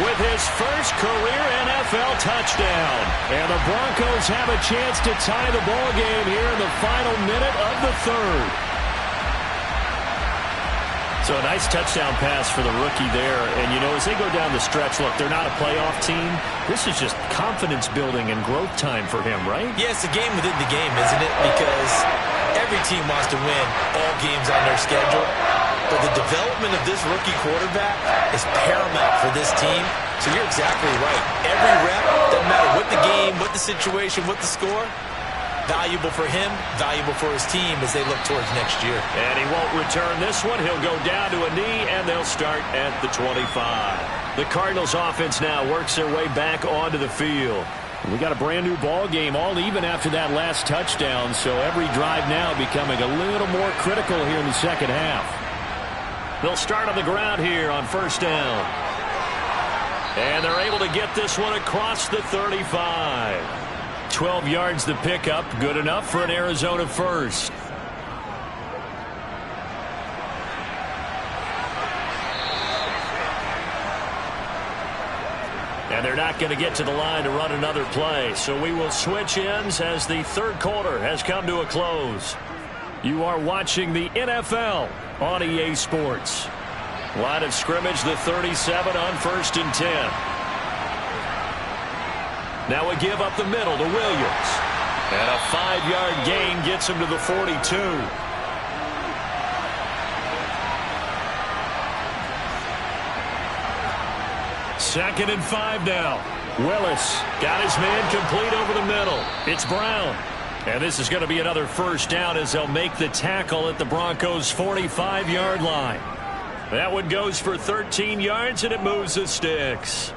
with his first career NFL touchdown. And the Broncos have a chance to tie the ball game here in the final minute of the 3rd. So a nice touchdown pass for the rookie there. And, you know, as they go down the stretch, look, they're not a playoff team. This is just confidence building and growth time for him, right? Yeah, it's a game within the game, isn't it? Because every team wants to win all games on their schedule. But the development of this rookie quarterback is paramount for this team. So you're exactly right. Every rep, doesn't matter what the game, what the situation, what the score, Valuable for him, valuable for his team as they look towards next year. And he won't return this one. He'll go down to a knee, and they'll start at the 25. The Cardinals offense now works their way back onto the field. We got a brand new ball game, all even after that last touchdown, so every drive now becoming a little more critical here in the second half. They'll start on the ground here on first down. And they're able to get this one across the 35. 12 yards the pickup, good enough for an Arizona first. And they're not going to get to the line to run another play. So we will switch ends as the third quarter has come to a close. You are watching the NFL on EA Sports. Line of scrimmage, the 37 on 1st and 10. Now a give up the middle to Williams. And a 5-yard gain gets him to the 42. Second and 5 now. Willis got his man complete over the middle. It's Brown. And this is going to be another first down as they'll make the tackle at the Broncos' 45-yard line. That one goes for 13 yards, and it moves the sticks.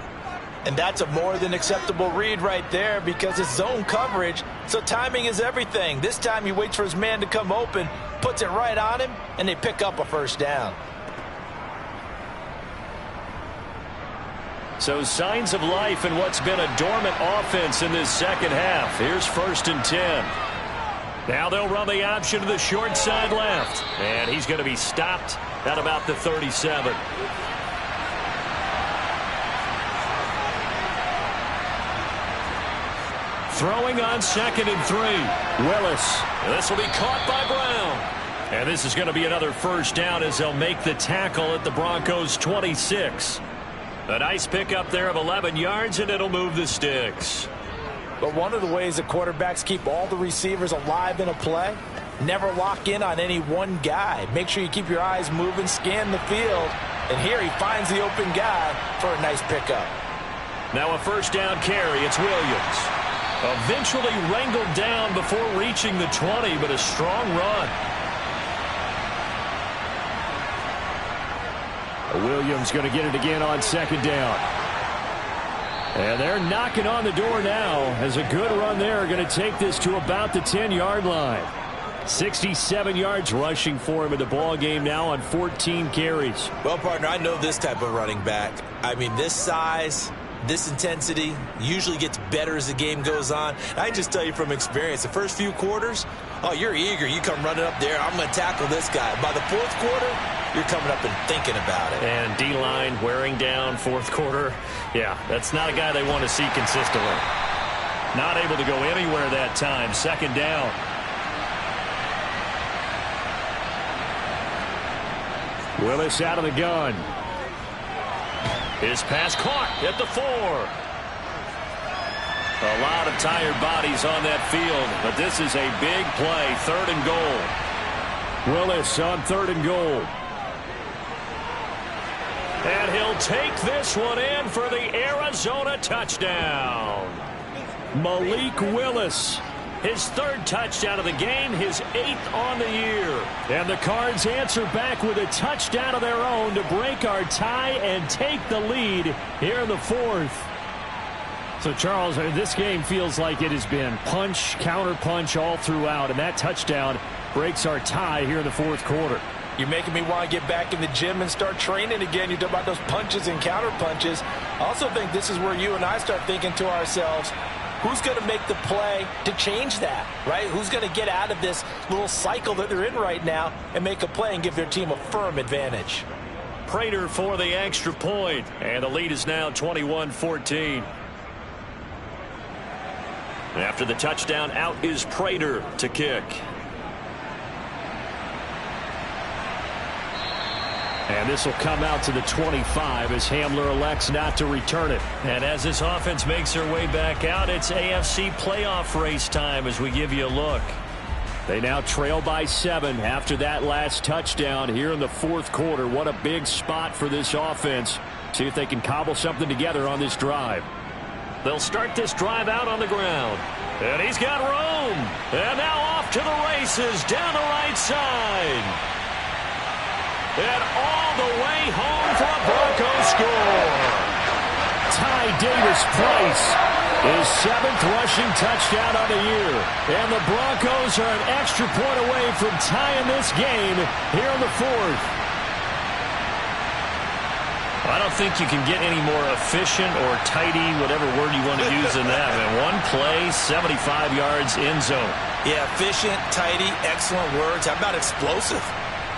And that's a more than acceptable read right there because it's zone coverage, so timing is everything. This time he waits for his man to come open, puts it right on him, and they pick up a first down. So signs of life in what's been a dormant offense in this second half. Here's 1st and 10. Now they'll run the option to the short side left. And he's going to be stopped at about the 37. Throwing on 2nd and 3. Willis. This will be caught by Brown. And this is going to be another first down as they'll make the tackle at the Broncos' 26. A nice pickup there of 11 yards, and it'll move the sticks. But one of the ways that quarterbacks keep all the receivers alive in a play, never lock in on any one guy. Make sure you keep your eyes moving, scan the field. And here he finds the open guy for a nice pickup. Now a first down carry. It's Williams. Eventually wrangled down before reaching the 20, but a strong run. Williams going to get it again on 2nd down. And they're knocking on the door now as a good run there. Going to take this to about the 10-yard line. 67 yards rushing for him in the ball game now on 14 carries. Well, partner, I know this type of running back. I mean, this size, this intensity usually gets better as the game goes on. I can just tell you from experience, the first few quarters, oh, you're eager. You come running up there, I'm going to tackle this guy. By the fourth quarter, you're coming up and thinking about it. And D-line wearing down fourth quarter. Yeah, that's not a guy they want to see consistently. Not able to go anywhere that time. 2nd down. Willis out of the gun. His pass caught at the 4. A lot of tired bodies on that field, but this is a big play. 3rd and goal. Willis on 3rd and goal. And he'll take this one in for the Arizona touchdown. Malik Willis. His 3rd touchdown of the game, his 8th on the year. And the Cards answer back with a touchdown of their own to break our tie and take the lead here in the 4th. So, Charles, this game feels like it has been punch, counter punch all throughout, and that touchdown breaks our tie here in the 4th quarter. You're making me want to get back in the gym and start training again. You talk about those punches and counter punches. I also think this is where you and I start thinking to ourselves, who's going to make the play to change that, right? Who's going to get out of this little cycle that they're in right now and make a play and give their team a firm advantage? Prater for the extra point, and the lead is now 21-14. After the touchdown, out is Prater to kick. And this will come out to the 25 as Hamler elects not to return it. And as this offense makes their way back out, it's AFC playoff race time as we give you a look. They now trail by 7 after that last touchdown here in the 4th quarter. What a big spot for this offense. See if they can cobble something together on this drive. They'll start this drive out on the ground. And he's got room. And now off to the races down the right side. And all the way home for a Broncos score. Ty Davis-Price, his 7th rushing touchdown on the year. And the Broncos are an extra point away from tying this game here in the 4th. I don't think you can get any more efficient or tidy, whatever word you want to use in that. Man, one play, 75 yards in zone. Yeah, efficient, tidy, excellent words. How about explosive?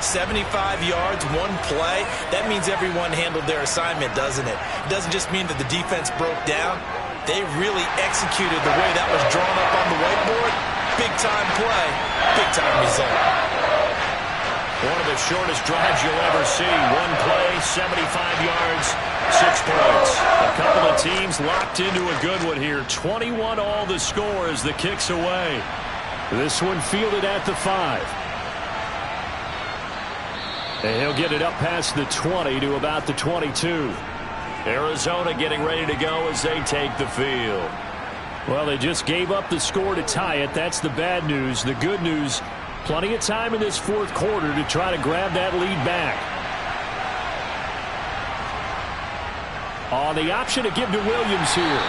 75 yards, one play. That means everyone handled their assignment, doesn't it? It doesn't just mean that the defense broke down. They really executed the way that was drawn up on the whiteboard. Big-time play, big-time result. One of the shortest drives you'll ever see. One play, 75 yards, 6 points. A couple of teams locked into a good one here. 21 all the score as the kick's away. This one fielded at the 5. And he'll get it up past the 20 to about the 22. Arizona getting ready to go as they take the field. Well, they just gave up the score to tie it. That's the bad news. The good news, plenty of time in this 4th quarter to try to grab that lead back. On the option to give to Williams here.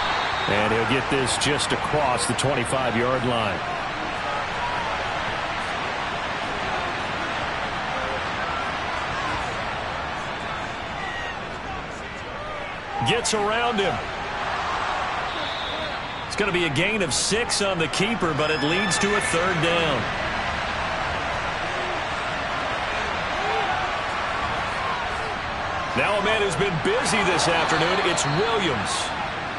And he'll get this just across the 25-yard line. Gets around him. It's going to be a gain of 6 on the keeper, but it leads to a 3rd down. Now a man who's been busy this afternoon, it's Williams.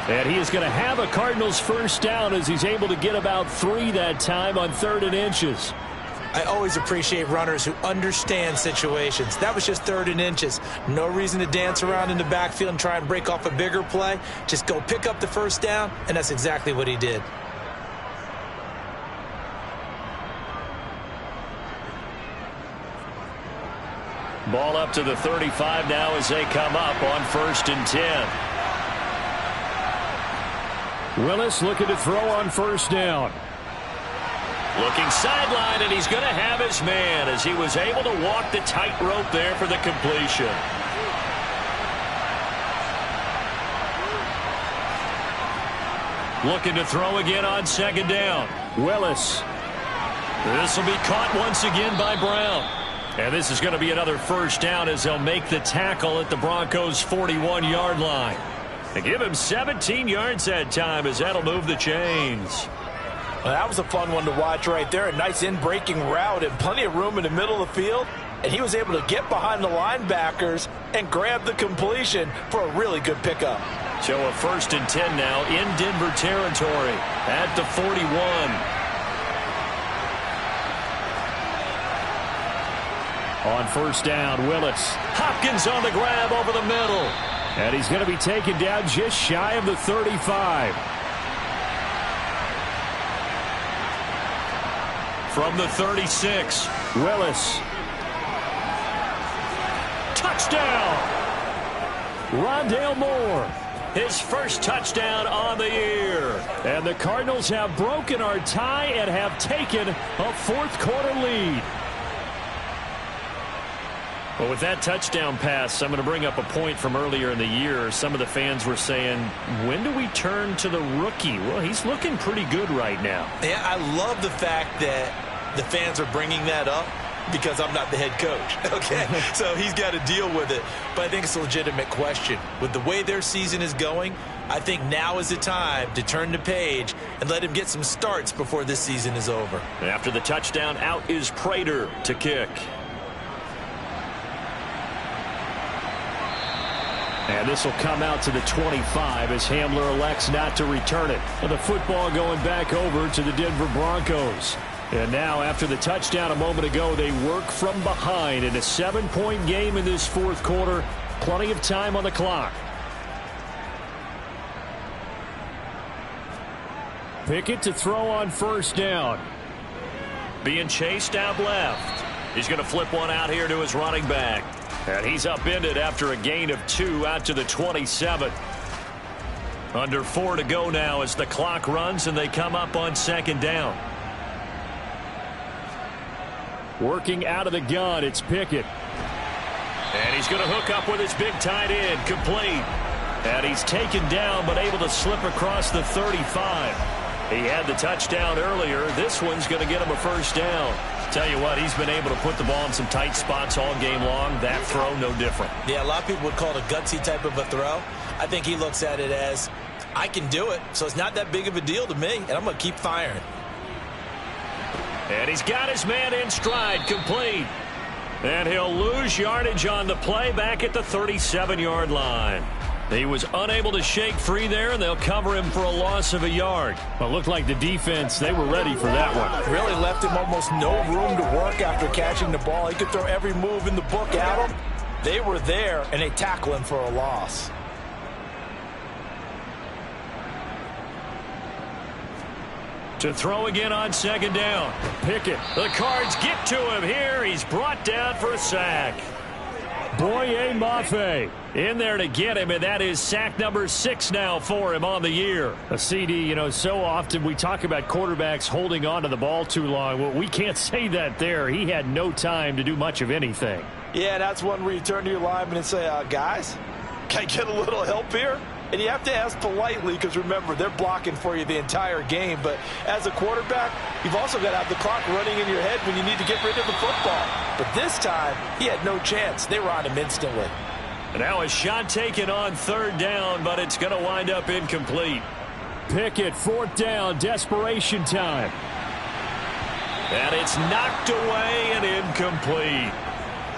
And he is going to have a Cardinals 1st down as he's able to get about 3 that time on 3rd and inches. I always appreciate runners who understand situations. That was just 3rd and inches. No reason to dance around in the backfield and try and break off a bigger play. Just go pick up the 1st down, and that's exactly what he did. Ball up to the 35 now as they come up on 1st and 10. Willis looking to throw on 1st down. Looking sideline, and he's going to have his man as he was able to walk the tightrope there for the completion. Looking to throw again on 2nd down. Willis. This will be caught once again by Brown. And this is going to be another 1st down as they'll make the tackle at the Broncos' 41-yard line. They give him 17 yards that time as that'll move the chains. Well, that was a fun one to watch right there. A nice in-breaking route and plenty of room in the middle of the field. And he was able to get behind the linebackers and grab the completion for a really good pickup. So a 1st and 10 now in Denver territory at the 41. On 1st down, Willis. Hopkins on the grab over the middle. And he's going to be taken down just shy of the 35. From the 36, Willis. Touchdown! Rondale Moore. His 1st touchdown on the year. And the Cardinals have broken our tie and have taken a 4th quarter lead. Well, with that touchdown pass, I'm going to bring up a point from earlier in the year. Some of the fans were saying, when do we turn to the rookie? Well, he's looking pretty good right now. Yeah, I love the fact that the fans are bringing that up because I'm not the head coach, okay? So he's got to deal with it. But I think it's a legitimate question. With the way their season is going, I think now is the time to turn the page and let him get some starts before this season is over. After the touchdown, out is Prater to kick. And this will come out to the 25 as Hamler elects not to return it. And the football going back over to the Denver Broncos. And now after the touchdown a moment ago, they work from behind in a 7-point game in this 4th quarter. Plenty of time on the clock. Pickett to throw on 1st down. Being chased out left. He's going to flip one out here to his running back. And he's upended after a gain of 2 out to the 27. Under 4 to go now as the clock runs and they come up on second down. Working out of the gun, it's Pickett. And he's going to hook up with his big tight end, complete. And he's taken down but able to slip across the 35. He had the touchdown earlier. This one's going to get him a first down. Tell you what, he's been able to put the ball in some tight spots all game long. That throw, no different. Yeah, a lot of people would call it a gutsy type of a throw. I think he looks at it as, I can do it, so it's not that big of a deal to me, and I'm going to keep firing. And he's got his man in stride, complete. And he'll lose yardage on the play back at the 37-yard line. He was unable to shake free there, and they'll cover him for a loss of a yard. Well, it looked like the defense, they were ready for that one. Really left him almost no room to work after catching the ball. He could throw every move in the book at him. They were there, and they tackle him for a loss. To throw again on second down. Pickett. The Cards get to him here. He's brought down for a sack. Boye Mafe in there to get him, and that is sack number 6 now for him on the year. A CD, you know, so often we talk about quarterbacks holding on to the ball too long. Well, we can't say that there. He had no time to do much of anything. Yeah, that's one where you turn to your lineman and say, guys, can I get a little help here? And you have to ask politely because, remember, they're blocking for you the entire game. But as a quarterback, you've also got to have the clock running in your head when you need to get rid of the football. But this time, he had no chance. They were on him instantly. And now a shot taken on third down, but it's going to wind up incomplete. Pickett, fourth down, desperation time. And it's knocked away and incomplete.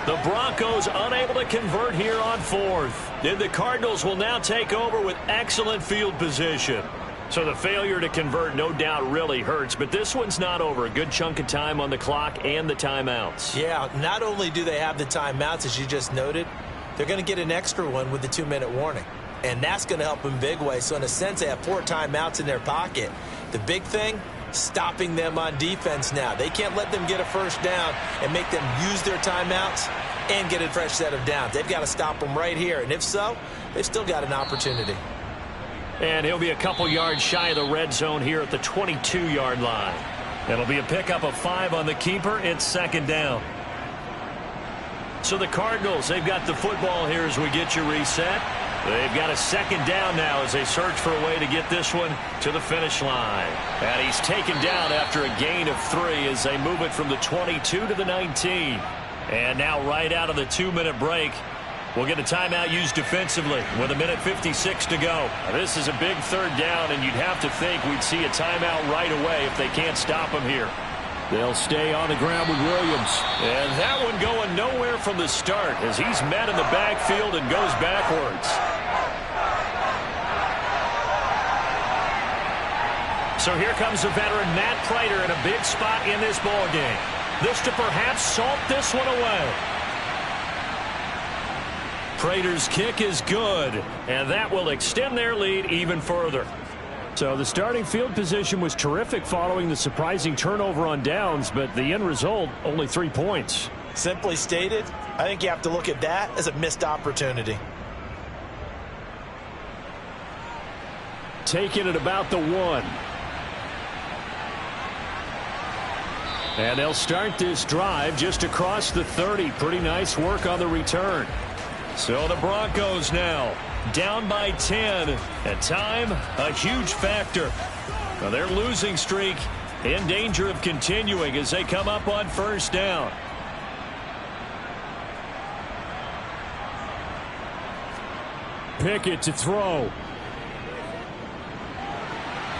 The Broncos unable to convert here on fourth. And the Cardinals will now take over with excellent field position. So the failure to convert no doubt really hurts, but this one's not over. A good chunk of time on the clock and the timeouts. Yeah, not only do they have the timeouts, as you just noted, they're going to get an extra one with the 2-minute warning. And that's going to help them big way. So in a sense, they have 4 timeouts in their pocket. The big thing, stopping them on defense now. They can't let them get a first down and make them use their timeouts and get a fresh set of downs. They've got to stop them right here. And if so, they've still got an opportunity. And he'll be a couple yards shy of the red zone here at the 22-yard line. It'll be a pickup of 5 on the keeper. It's second down. So the Cardinals, they've got the football here as we get you reset. They've got a second down now as they search for a way to get this one to the finish line. And he's taken down after a gain of 3 as they move it from the 22 to the 19. And now right out of the 2-minute break, we'll get a timeout used defensively with 1:56 to go. This is a big third down, and you'd have to think we'd see a timeout right away if they can't stop him here. They'll stay on the ground with Williams. And that one going nowhere from the start as he's met in the backfield and goes backwards. So here comes the veteran Matt Prater in a big spot in this ball game. This to perhaps salt this one away. Prater's kick is good, and that will extend their lead even further. So the starting field position was terrific following the surprising turnover on downs, but the end result, only 3 points. Simply stated, I think you have to look at that as a missed opportunity. Taking it about the 1. And they'll start this drive just across the 30. Pretty nice work on the return. So the Broncos now down by 10. And time, a huge factor. Now their losing streak in danger of continuing as they come up on first down. Pickett to throw.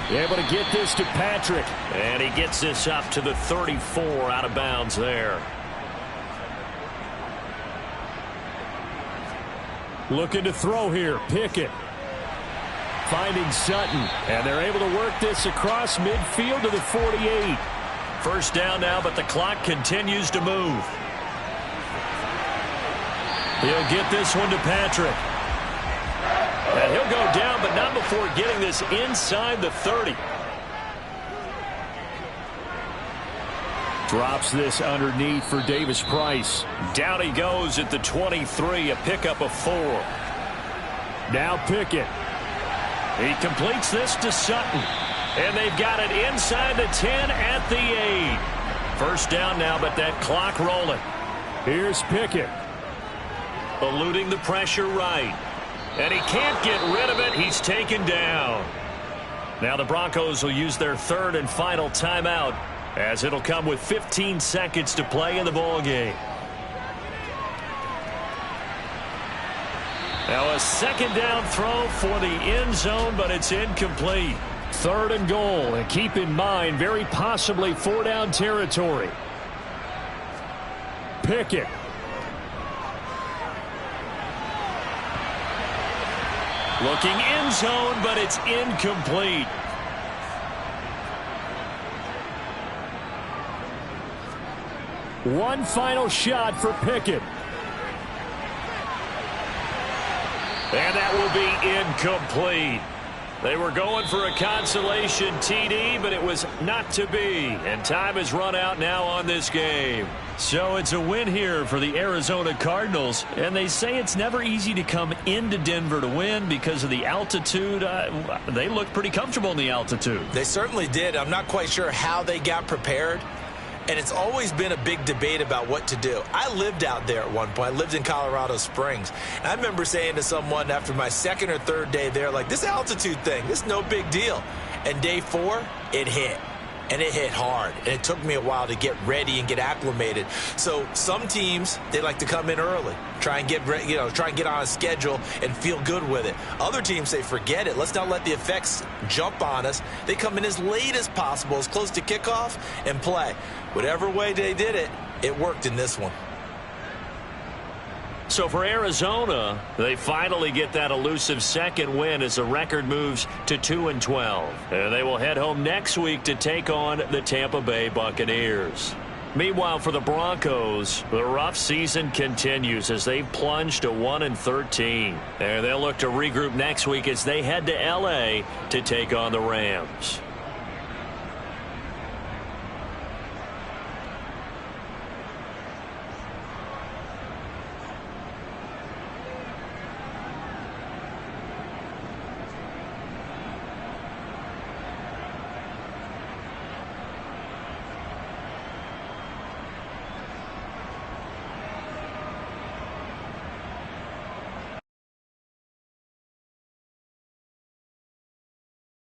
Able to get this to Patrick. And he gets this up to the 34 out of bounds there. Looking to throw here. Pickett. Finding Sutton. And they're able to work this across midfield to the 48. First down now, but the clock continues to move. He'll get this one to Patrick. And he'll go down, but not before getting this inside the 30. Drops this underneath for Davis Price. Down he goes at the 23, a pickup of 4. Now Pickett. He completes this to Sutton. And they've got it inside the 10 at the 8. First down now, but that clock rolling. Here's Pickett. Eluding the pressure right. And he can't get rid of it. He's taken down. Now the Broncos will use their third and final timeout, as it'll come with 15 seconds to play in the ball game. Now a second down throw for the end zone, but it's incomplete. Third and goal, and keep in mind, very possibly 4-down territory. Pickett. Looking end zone, but it's incomplete. One final shot for Pickett. And that will be incomplete. They were going for a consolation TD, but it was not to be. And time has run out now on this game. So it's a win here for the Arizona Cardinals. And they say it's never easy to come into Denver to win because of the altitude. They look pretty comfortable in the altitude. They certainly did. I'm not quite sure how they got prepared. And it's always been a big debate about what to do. I lived out there at one point. I lived in Colorado Springs. And I remember saying to someone after my second or third day there, like, this altitude thing, this is no big deal. And day 4, it hit. And it hit hard. And it took me a while to get ready and get acclimated. So some teams, they like to come in early, try and get on a schedule and feel good with it. Other teams say, forget it. Let's not let the effects jump on us. They come in as late as possible, as close to kickoff, and play. Whatever way they did it, it worked in this one. So for Arizona, they finally get that elusive second win as the record moves to 2-12. And they will head home next week to take on the Tampa Bay Buccaneers. Meanwhile, for the Broncos, the rough season continues as they plunge to 1-13. And they'll look to regroup next week as they head to L.A. to take on the Rams.